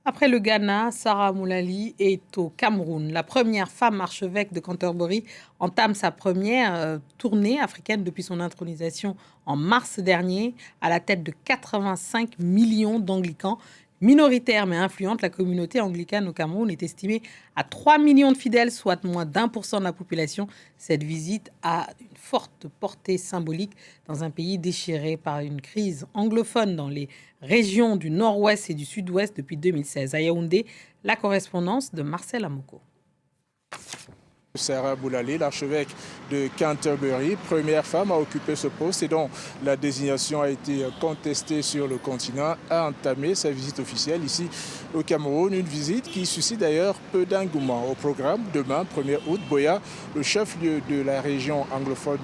Après le Ghana, Sarah Moulali est au Cameroun. La première femme archevêque de Canterbury entame sa première tournée africaine depuis son intronisation en mars dernier. À la tête de 85 millions d'anglicans, minoritaire mais influente, la communauté anglicane au Cameroun est estimée à 3 millions de fidèles, soit moins d'1% de la population. Cette visite a une forte portée symbolique dans un pays déchiré par une crise anglophone dans les régions du nord-ouest et du sud-ouest depuis 2016. À Yaoundé, la correspondance de Marcel Amoko. Sarah Moulali, l'archevêque de Canterbury, première femme à occuper ce poste et dont la désignation a été contestée sur le continent, a entamé sa visite officielle ici au Cameroun. Une visite qui suscite d'ailleurs peu d'engouement. Au programme, demain, 1er août, Boya, le chef-lieu de la région anglophone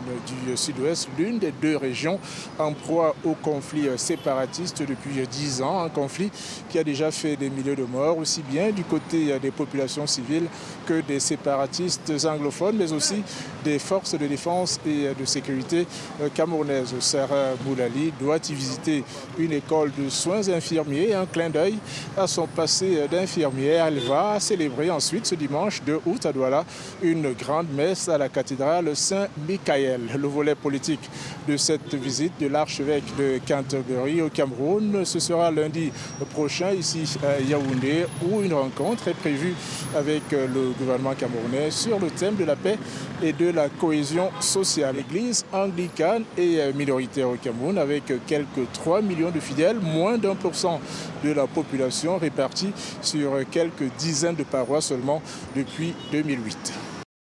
du sud-ouest, l'une des deux régions en proie au conflit séparatiste depuis 10 ans. Un conflit qui a déjà fait des milliers de morts, aussi bien du côté des populations civiles que des séparatistes anglophones, mais aussi des forces de défense et de sécurité camerounaises. Sarah Moulali doit y visiter une école de soins infirmiers, un clin d'œil à son passé d'infirmière. Elle va célébrer ensuite ce dimanche 2 août à Douala une grande messe à la cathédrale Saint-Michael. Le volet politique de cette visite de l'archevêque de Canterbury au Cameroun, ce sera lundi prochain ici à Yaoundé, où une rencontre est prévue avec le gouvernement camerounais sur le thème de la paix et de la cohésion sociale. L'église anglicane est minoritaire au Cameroun avec quelques 3 millions de fidèles, moins d'1% de la population répartie sur quelques dizaines de paroisses seulement depuis 2008.